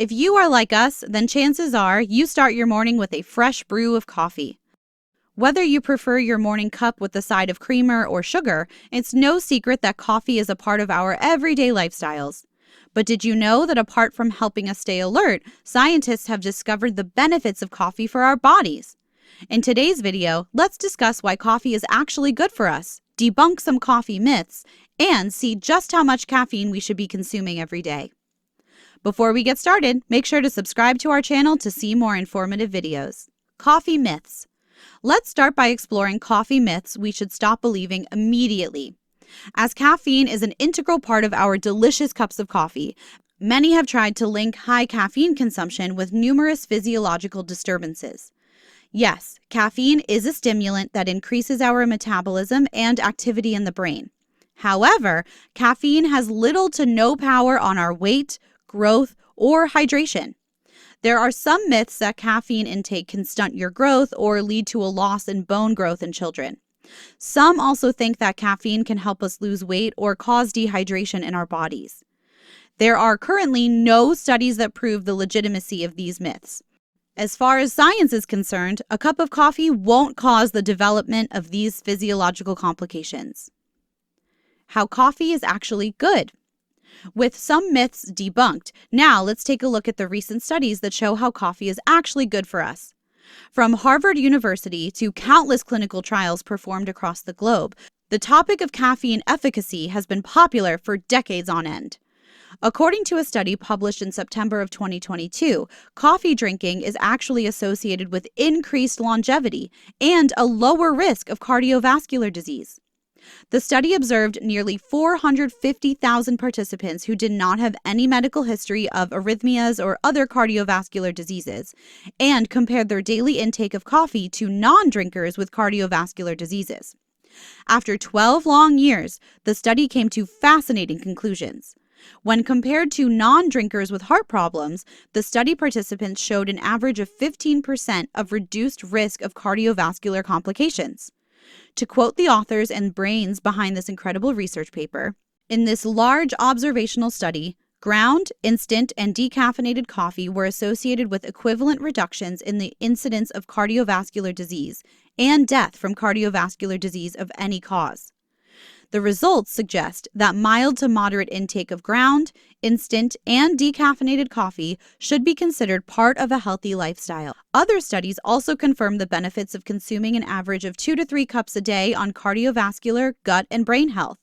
If you are like us, then chances are you start your morning with a fresh brew of coffee. Whether you prefer your morning cup with a side of creamer or sugar, it's no secret that coffee is a part of our everyday lifestyles. But did you know that apart from helping us stay alert, scientists have discovered the benefits of coffee for our bodies? In today's video, let's discuss why coffee is actually good for us, debunk some coffee myths, and see just how much caffeine we should be consuming every day. Before we get started, make sure to subscribe to our channel to see more informative videos. Coffee myths. Let's start by exploring coffee myths we should stop believing immediately. As caffeine is an integral part of our delicious cups of coffee, many have tried to link high caffeine consumption with numerous physiological disturbances. Yes, caffeine is a stimulant that increases our metabolism and activity in the brain. However, caffeine has little to no power on our weight, growth, or hydration. There are some myths that caffeine intake can stunt your growth or lead to a loss in bone growth in children. Some also think that caffeine can help us lose weight or cause dehydration in our bodies. There are currently no studies that prove the legitimacy of these myths. As far as science is concerned, a cup of coffee won't cause the development of these physiological complications. How coffee is actually good. With some myths debunked, now let's take a look at the recent studies that show how coffee is actually good for us. From Harvard University to countless clinical trials performed across the globe, the topic of caffeine efficacy has been popular for decades on end. According to a study published in September of 2022, coffee drinking is actually associated with increased longevity and a lower risk of cardiovascular disease. The study observed nearly 450,000 participants who did not have any medical history of arrhythmias or other cardiovascular diseases, and compared their daily intake of coffee to non-drinkers with cardiovascular diseases. After 12 long years, the study came to fascinating conclusions. When compared to non-drinkers with heart problems, the study participants showed an average of 15% of reduced risk of cardiovascular complications. To quote the authors and brains behind this incredible research paper, in this large observational study, ground, instant, and decaffeinated coffee were associated with equivalent reductions in the incidence of cardiovascular disease and death from cardiovascular disease of any cause. The results suggest that mild to moderate intake of ground, instant, and decaffeinated coffee should be considered part of a healthy lifestyle. Other studies also confirm the benefits of consuming an average of 2 to 3 cups a day on cardiovascular, gut, and brain health.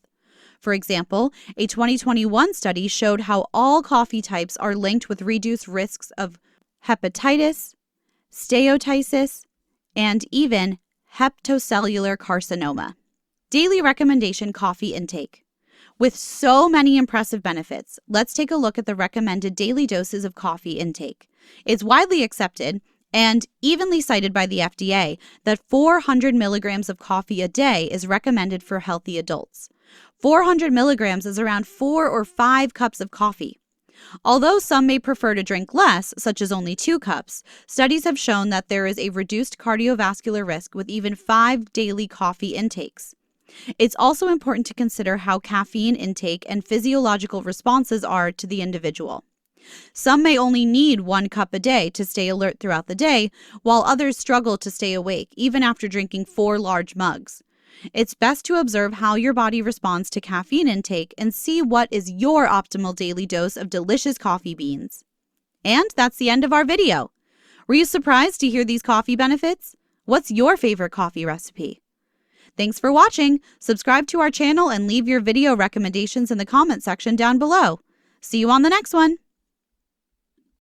For example, a 2021 study showed how all coffee types are linked with reduced risks of hepatitis, steatosis, and even hepatocellular carcinoma. Daily recommendation coffee intake. With so many impressive benefits, let's take a look at the recommended daily doses of coffee intake. It's widely accepted and evenly cited by the FDA that 400 milligrams of coffee a day is recommended for healthy adults. 400 milligrams is around 4 or 5 cups of coffee. Although some may prefer to drink less, such as only 2 cups, studies have shown that there is a reduced cardiovascular risk with even 5 daily coffee intakes. It's also important to consider how caffeine intake and physiological responses are to the individual. Some may only need 1 cup a day to stay alert throughout the day, while others struggle to stay awake even after drinking 4 large mugs. It's best to observe how your body responds to caffeine intake and see what is your optimal daily dose of delicious coffee beans. And that's the end of our video. Were you surprised to hear these coffee benefits? What's your favorite coffee recipe? Thanks for watching. Subscribe to our channel and leave your video recommendations in the comment section down below. See you on the next one.